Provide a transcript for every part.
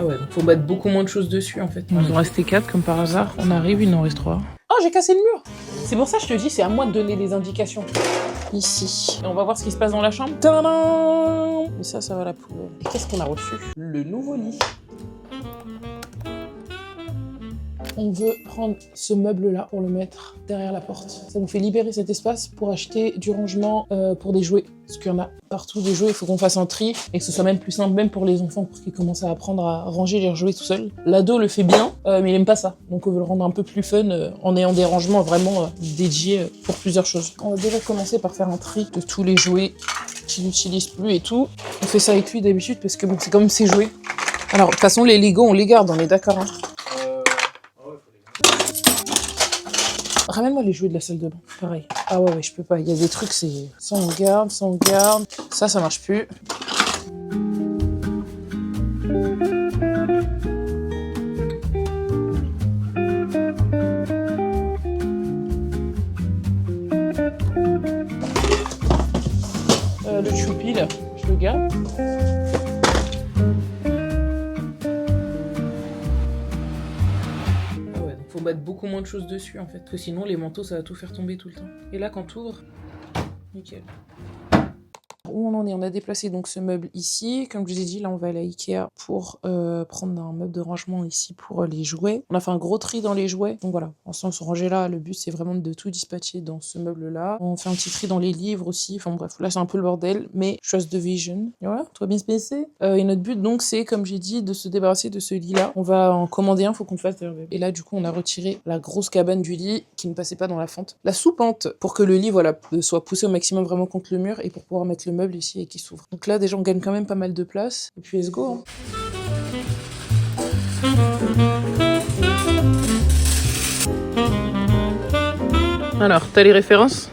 Ah ouais, donc faut mettre beaucoup moins de choses dessus en fait. Il nous en restait 4 comme par hasard. On arrive, il nous en reste 3. Oh, j'ai cassé le mur. C'est pour ça que je te dis, c'est à moi de donner des indications. Ici. Et on va voir ce qui se passe dans la chambre. Tadam! Mais ça va à la poubelle. Et qu'est-ce qu'on a reçu? Le nouveau lit. On veut prendre ce meuble-là pour le mettre derrière la porte. Ça nous fait libérer cet espace pour acheter du rangement pour des jouets. Parce qu'il y en a partout des jouets, il faut qu'on fasse un tri et que ce soit même plus simple, même pour les enfants, pour qu'ils commencent à apprendre à ranger leurs jouets tout seuls. L'ado le fait bien, mais il aime pas ça. Donc on veut le rendre un peu plus fun en ayant des rangements vraiment dédiés pour plusieurs choses. On va déjà commencer par faire un tri de tous les jouets qu'il n'utilise plus et tout. On fait ça avec lui d'habitude parce que bon, c'est comme ses jouets. Alors, de toute façon, les Lego, on les garde, on est d'accord, hein. Ramène-moi les jouets de la salle de bain, pareil. Ah ouais, je peux pas, il y a des trucs, c'est... Ça on garde, ça on garde. Ça marche plus. Le choupi, là, je le garde. Faut mettre beaucoup moins de choses dessus en fait, parce que sinon les manteaux ça va tout faire tomber tout le temps. Et là quand t'ouvres, nickel. Où on en est? On a déplacé donc ce meuble ici. Comme je vous ai dit, là on va aller à Ikea pour prendre un meuble de rangement ici pour les jouets. On a fait un gros tri dans les jouets. Donc voilà, ensemble se ranger là. Le but c'est vraiment de tout dispatcher dans ce meuble là. On fait un petit tri dans les livres aussi. Enfin bref, là c'est un peu le bordel, mais trust the vision. Et voilà, tout va bien se passer. Et notre but donc c'est, comme j'ai dit, de se débarrasser de ce lit là. On va en commander un, faut qu'on le fasse d'ailleurs. Et là du coup on a retiré la grosse cabane du lit qui ne passait pas dans la fente. La sous-pente pour que le lit voilà soit poussé au maximum vraiment contre le mur et pour pouvoir mettre le meuble ici et qui s'ouvre. Donc là déjà on gagne quand même pas mal de place. Et puis let's go, hein. Alors, t'as les références?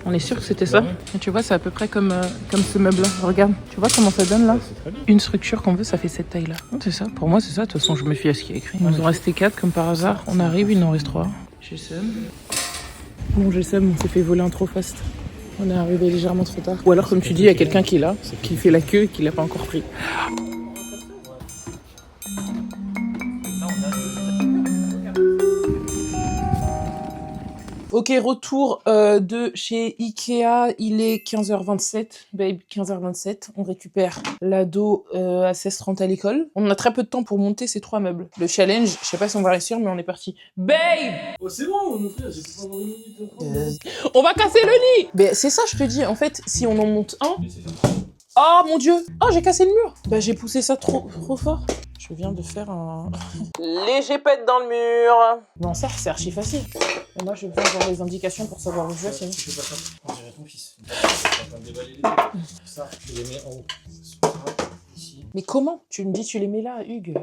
On est sûr que c'était ça? Et tu vois, c'est à peu près comme ce meuble-là. Regarde, tu vois comment ça donne là? Une structure qu'on veut, ça fait cette taille-là. C'est ça, pour moi c'est ça. De toute façon, je me fie à ce qui est écrit. Il nous en restait 4 comme par hasard. On arrive, il nous en reste 3. GSM. Bon, GSM, on s'est fait voler un trop fast. On est arrivé légèrement trop tard. Ou alors, comme tu dis, il y a quelqu'un qui est là, qui fait la queue et qui l'a pas encore pris. Ok, retour de chez Ikea, il est 15h27, babe, 15h27. On récupère l'ado à 16h30 à l'école. On a très peu de temps pour monter ces 3 meubles. Le challenge, je sais pas si on va réussir, mais on est parti. Babe! Oh c'est bon, mon frère, j'ai pas encore une minute. On va casser le lit! Mais c'est ça, je te dis, en fait, si on en monte un... Oh mon dieu! Oh, j'ai cassé le mur! Bah j'ai poussé ça trop fort. Je viens de faire un... léger pet dans le mur. Non, ça, c'est archi facile. Et moi, je viens avoir les indications pour savoir où je vais, sinon. Je fais pas ça. On dirait ton fils. Tu es en train de déballer les trucs. Ça, tu les mets en haut. Ici. Mais comment? Tu me dis tu les mets là, Hugues?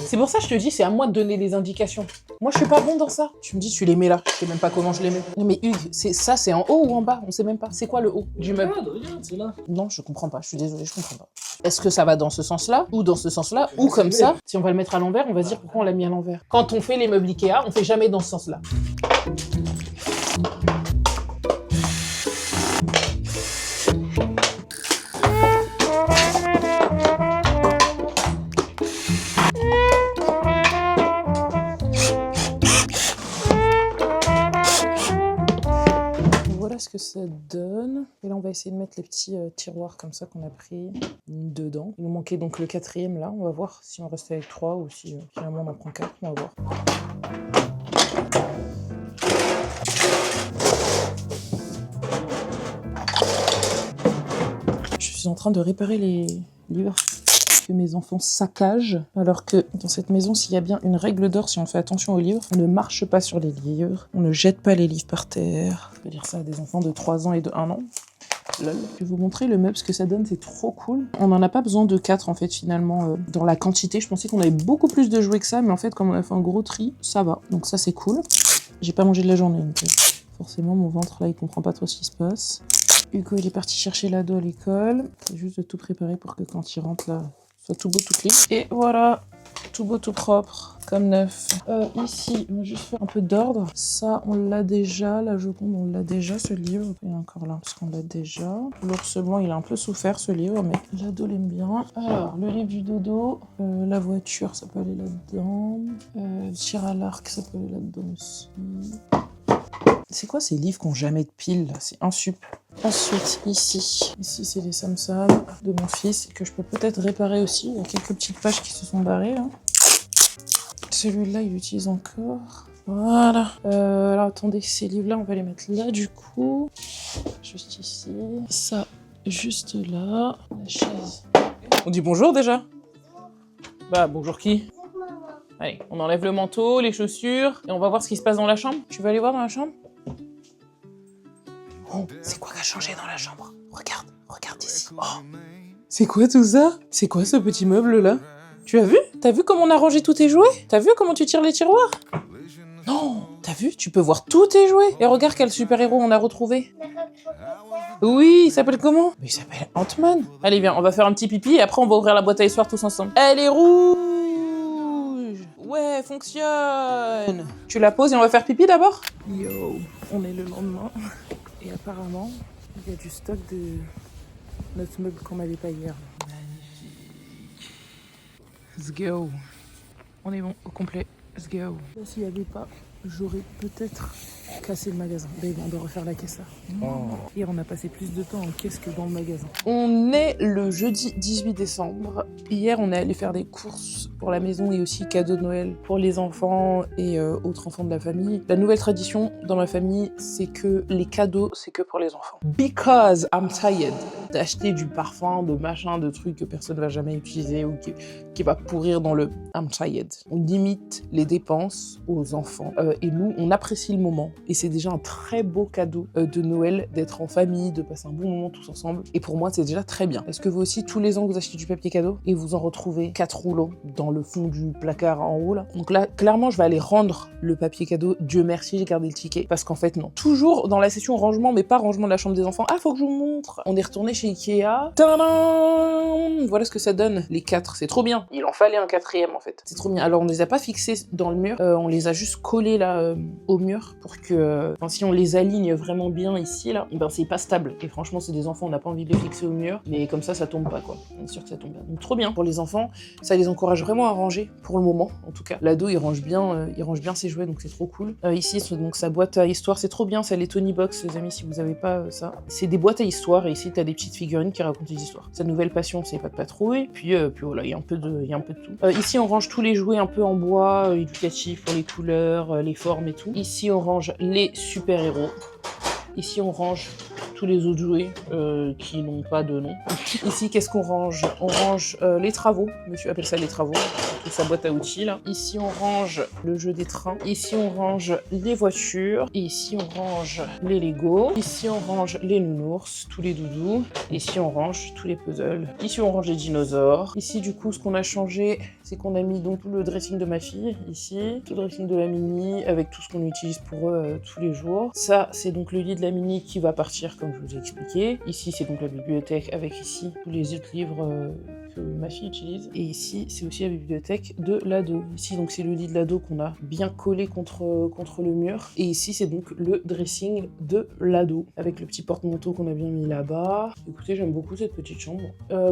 C'est pour ça que je te dis, c'est à moi de donner des indications. Moi, je suis pas bon dans ça. Tu me dis tu les mets là. Je sais même pas comment je les mets. Non mais Hugues, c'est en haut ou en bas? On sait même pas. C'est quoi le haut du meuble? Regarde, c'est là. Non, je comprends pas. Je suis désolée, je comprends pas. Est-ce que ça va dans ce sens-là, ou dans ce sens-là, ou comme ça? Si on va le mettre à l'envers, on va se dire pourquoi on l'a mis à l'envers. Quand on fait les meubles Ikea, on fait jamais dans ce sens-là. Voilà ce que ça donne. Et là, on va essayer de mettre les petits tiroirs comme ça qu'on a pris dedans. Il nous manquait donc le 4e là. On va voir si on reste avec 3 ou si finalement on en prend 4. On va voir. Je suis en train de réparer les livres que mes enfants saccagent, alors que dans cette maison, s'il y a bien une règle d'or, si on fait attention aux livres, on ne marche pas sur les livres, on ne jette pas les livres par terre. Je vais dire ça à des enfants de 3 ans et de 1 an. Lol. Je vais vous montrer le meuble, ce que ça donne, c'est trop cool. On n'en a pas besoin de 4 en fait finalement dans la quantité. Je pensais qu'on avait beaucoup plus de jouets que ça, mais en fait comme on a fait un gros tri, ça va. Donc ça c'est cool. J'ai pas mangé de la journée, donc forcément mon ventre là il comprend pas trop ce qui se passe. Hugo il est parti chercher l'ado à l'école. C'est juste de tout préparer pour que quand il rentre là, soit tout beau, tout clean. Et voilà, tout beau, tout propre. comme neuf. Ici, on va juste faire un peu d'ordre. Ça, on l'a déjà. La Joconde, on l'a déjà, ce livre. Il est encore là, parce qu'on l'a déjà. L'ours blanc, il a un peu souffert, ce livre, mais l'ado l'aime bien. Alors, le livre du dodo. La voiture, ça peut aller là-dedans. Tir à l'arc, ça peut aller là-dedans aussi. C'est quoi ces livres qui n'ont jamais de pile, là? C'est insup. Ensuite, ici. Ici, c'est les Samsam de mon fils, que je peux peut-être réparer aussi. Il y a quelques petites pages qui se sont barrées, là. Celui-là, il l'utilise encore. Voilà. Alors, attendez, ces livres-là, on va les mettre là, du coup. Juste ici. Ça, juste là. La chaise. On dit bonjour, déjà? Bah, bonjour qui? Allez, on enlève le manteau, les chaussures, et on va voir ce qui se passe dans la chambre. Tu veux aller voir dans la chambre? Oh, c'est quoi qui a changé dans la chambre? Regarde ici. Oh. C'est quoi tout ça? C'est quoi ce petit meuble-là? Tu as vu? T'as vu comment on a rangé tous tes jouets? T'as vu comment tu tires les tiroirs? Non, t'as vu? Tu peux voir tous tes jouets. Et regarde quel super-héros on a retrouvé. Oui, il s'appelle comment? Il s'appelle Ant-Man. Allez, viens, on va faire un petit pipi et après on va ouvrir la boîte à histoire tous ensemble. Elle est rouge! Ouais, fonctionne! Tu la poses et on va faire pipi d'abord? Yo, on est le lendemain. Et apparemment, il y a du stock de notre meuble qu'on n'avait pas hier. Magnifique. Let's go. On est bon, au complet. Let's go. Là, s'il n'y avait pas, j'aurais peut-être cassé le magasin. Mais bon, on doit refaire la caisse là. Oh. Hier, on a passé plus de temps en caisse que dans le magasin. On est le jeudi 18 décembre. Hier, on est allé faire des courses pour la maison et aussi cadeaux de Noël pour les enfants et autres enfants de la famille. La nouvelle tradition dans ma famille, c'est que les cadeaux, c'est que pour les enfants. Because I'm tired d'acheter du parfum, de machin, de trucs que personne ne va jamais utiliser ou qui va pourrir dans le I'm tired. On limite les dépenses aux enfants et nous, on apprécie le moment. Et c'est déjà un très beau cadeau de Noël, d'être en famille, de passer un bon moment tous ensemble. Et pour moi, c'est déjà très bien. Est-ce que vous aussi, tous les ans, vous achetez du papier cadeau et vous en retrouvez 4 rouleaux dans le fond du placard en haut là? Donc là, clairement, je vais aller rendre le papier cadeau. Dieu merci, j'ai gardé le ticket. Parce qu'en fait, non. Toujours dans la session rangement, mais pas rangement de la chambre des enfants. Ah, faut que je vous montre. On est retourné chez Ikea. Tadam! Voilà ce que ça donne, les 4. C'est trop bien. Il en fallait un 4e en fait. C'est trop bien. Alors, on les a pas fixés dans le mur. On les a juste collés là au mur pour que si on les aligne vraiment bien ici là, ben c'est pas stable. Et franchement, c'est des enfants, on n'a pas envie de les fixer au mur, mais comme ça tombe pas quoi. On est sûr que ça tombe bien. Donc trop bien pour les enfants, ça les encourage vraiment à ranger pour le moment en tout cas. L'ado il range bien ses jouets donc c'est trop cool. Ici c'est donc sa boîte à histoire, c'est trop bien, c'est les Tony Box les amis si vous avez pas ça. C'est des boîtes à histoire et ici t'as des petites figurines qui racontent des histoires. Sa nouvelle passion c'est pas de patrouille, puis voilà, il y a un peu de tout. Ici on range tous les jouets un peu en bois, éducatifs pour les couleurs, les formes et tout. Ici on range les super-héros. Ici, on range tous les autres jouets qui n'ont pas de nom. Ici, qu'est-ce qu'on range? On range les travaux. Monsieur appelle ça les travaux. Toute sa boîte à outils, là. Ici, on range le jeu des trains. Ici, on range les voitures. Et ici, on range les Lego. Ici, on range les nounours, tous les doudous. Ici, on range tous les puzzles. Ici, on range les dinosaures. Ici, du coup, ce qu'on a changé, c'est qu'on a mis donc tout le dressing de ma fille, ici. Tout le dressing de la Mini, avec tout ce qu'on utilise pour eux tous les jours. Ça, c'est donc le lit de la Mini qui va partir, comme je vous ai expliqué. Ici, c'est donc la bibliothèque, avec ici tous les autres livres que ma fille utilise. Et ici, c'est aussi la bibliothèque de l'ado. Ici, donc, c'est le lit de l'ado qu'on a bien collé contre le mur. Et ici, c'est donc le dressing de l'ado, avec le petit porte-manteau qu'on a bien mis là-bas. Écoutez, j'aime beaucoup cette petite chambre.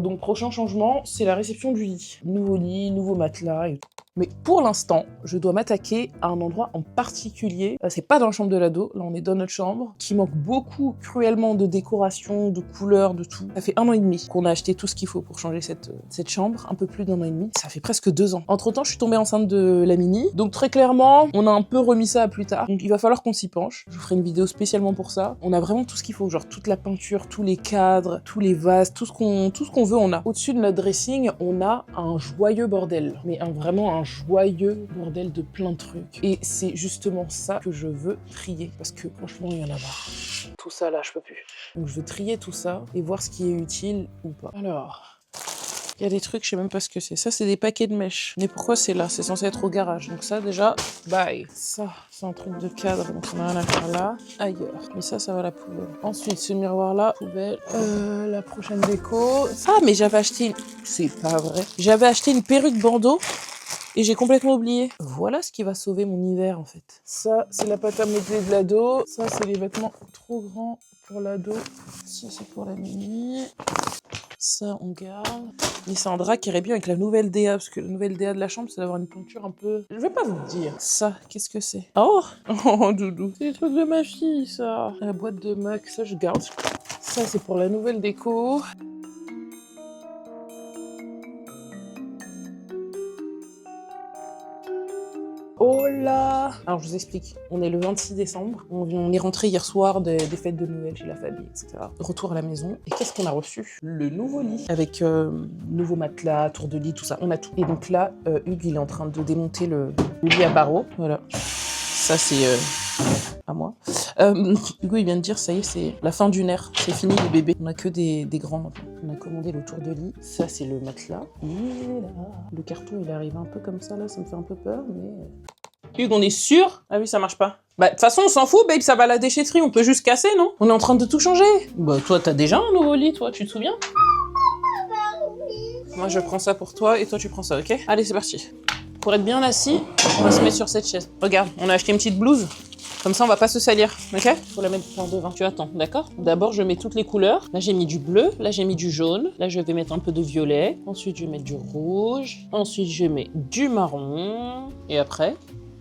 Donc, prochain changement, c'est la réception du lit. Nouveau lit, nouveau matelas et tout. Mais pour l'instant, je dois m'attaquer à un endroit en particulier. C'est pas dans la chambre de l'ado, là on est dans notre chambre, qui manque beaucoup cruellement de décoration, de couleurs, de tout. Ça fait 1 an et demi qu'on a acheté tout ce qu'il faut pour changer cette chambre, un peu plus d'1 an et demi. Ça fait presque 2 ans. Entre temps, je suis tombée enceinte de la Mini, donc très clairement, on a un peu remis ça à plus tard. Donc il va falloir qu'on s'y penche. Je vous ferai une vidéo spécialement pour ça. On a vraiment tout ce qu'il faut, genre toute la peinture, tous les cadres, tous les vases, tout ce qu'on veut, on a. Au-dessus de notre dressing, on a un joyeux bordel, mais vraiment un joyeux bordel de plein de trucs. Et c'est justement ça que je veux trier, parce que franchement, il y en a marre. Tout ça là, je peux plus. Donc je veux trier tout ça et voir ce qui est utile ou pas. Alors, il y a des trucs, je sais même pas ce que c'est. Ça, c'est des paquets de mèches. Mais pourquoi c'est là? C'est censé être au garage. Donc ça, déjà, bye. Ça, c'est un truc de cadre, donc on a rien à faire là. Ailleurs. Mais ça va à la poubelle. Ensuite, ce miroir-là, poubelle. La prochaine déco. Ah, mais j'avais acheté... C'est pas vrai. J'avais acheté une perruque bandeau Et j'ai complètement oublié. Voilà ce qui va sauver mon hiver en fait. Ça, c'est la pâte à modeler de l'ado. Ça, c'est les vêtements trop grands pour l'ado. Ça, c'est pour la mini. Ça, on garde. Mais c'est un drap qui irait bien avec la nouvelle DA, parce que la nouvelle DA de la chambre, c'est d'avoir une peinture un peu... Je vais pas vous le dire. Ça, qu'est-ce que c'est? Oh Oh, doudou. C'est les trucs de ma fille, ça. La boîte de Mac, ça, je garde. Ça, c'est pour la nouvelle déco. Oh là! Alors je vous explique, on est le 26 décembre, on est rentré hier soir des fêtes de Noël chez la famille, etc. Retour à la maison, et qu'est-ce qu'on a reçu? Le nouveau lit, avec nouveau matelas, tour de lit, tout ça, on a tout. Et donc là, Hugues, il est en train de démonter le lit à barreaux, voilà. Ça c'est à moi. Hugo, il vient de dire, ça y est, c'est la fin d'une ère, c'est fini les bébés. On a que des grands maintenant. On a commandé le tour de lit, ça c'est le matelas. Il est là. Le carton, il arrive un peu comme ça, là, ça me fait un peu peur, mais... Hugues, on est sûr? Ah oui, ça marche pas. Bah, de toute façon, on s'en fout, babe, ça va à la déchetterie, on peut juste casser, non? On est en train de tout changer. Bah, toi, t'as déjà un nouveau lit, toi, tu te souviens? Moi, je prends ça pour toi, et toi, tu prends ça, ok? Allez, c'est parti. Pour être bien assis, on va se mettre sur cette chaise. Regarde, on a acheté une petite blouse. Comme ça, on va pas se salir, ok? Faut la mettre par devant. Tu attends, d'accord? D'abord, je mets toutes les couleurs. Là, j'ai mis du bleu. Là, j'ai mis du jaune. Là, je vais mettre un peu de violet. Ensuite, je vais mettre du rouge. Ensuite, je mets du marron. Et après...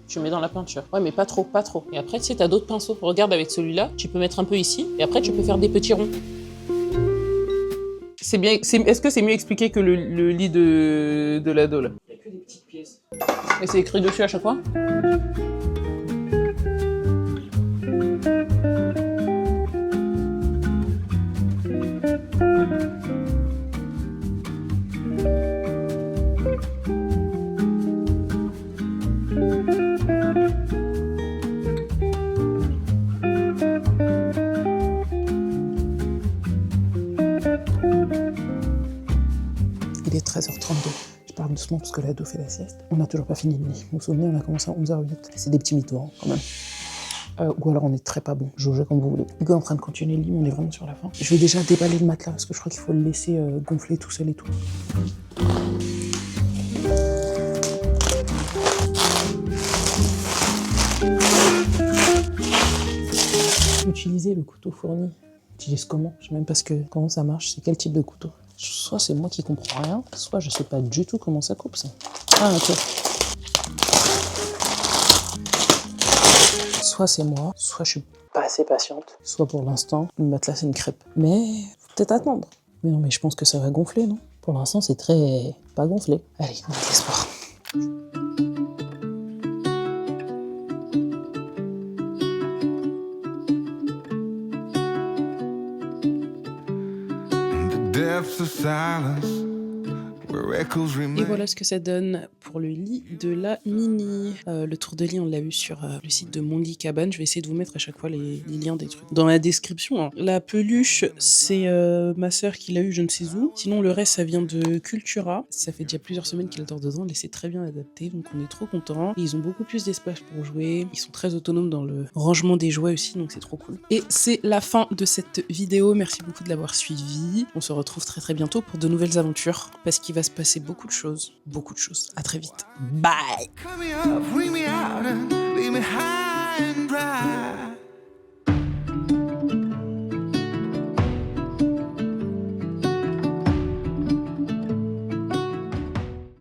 tu mets dans la peinture. Ouais, mais pas trop, pas trop. Et après, tu sais, t'as d'autres pinceaux. Regarde, avec celui-là, tu peux mettre un peu ici. Et après, tu peux faire des petits ronds. C'est bien. Est-ce que c'est mieux expliqué que le lit de l'ado, là? Il n'y a que des petites pièces. Et c'est écrit dessus à chaque fois? Il est 13h32. Je parle doucement parce que l'ado fait la sieste. On n'a toujours pas fini le lit. Vous vous souvenez, on a commencé à 11h08. C'est des petits mythos, hein, quand même. Ou alors on est très pas bon. Jaugez comme vous voulez. Hugo est en train de continuer le lit, mais on est vraiment sur la fin. Je vais déjà déballer le matelas parce que je crois qu'il faut le laisser gonfler tout seul et tout. Utiliser le couteau fourni. Utilise comment? Je sais même pas comment ça marche. C'est quel type de couteau? Soit c'est moi qui comprends rien, soit je sais pas du tout comment ça coupe ça. Ah ok. Soit c'est moi, soit je suis pas assez patiente, soit pour l'instant, le matelas c'est une crêpe. Mais faut peut-être attendre. Mais non, mais je pense que ça va gonfler, non? Pour l'instant c'est très... pas gonflé. Allez, on a de l'espoir. Et voilà ce que ça donne pour le lit de la mini. Le tour de lit, on l'a eu sur le site de Mon Lit Cabane. Je vais essayer de vous mettre à chaque fois les liens des trucs dans la description. Hein. La peluche, c'est ma sœur qui l'a eu je ne sais où. Sinon, le reste, ça vient de Cultura. Ça fait déjà plusieurs semaines qu'elle dort dedans. Elle s'est très bien adaptée, donc on est trop contents. Ils ont beaucoup plus d'espace pour jouer. Ils sont très autonomes dans le rangement des jouets aussi, donc c'est trop cool. Et c'est la fin de cette vidéo. Merci beaucoup de l'avoir suivi. On se retrouve très très bientôt pour de nouvelles aventures, parce qu'il va se passer beaucoup de choses. Beaucoup de choses. À très vite. Bye!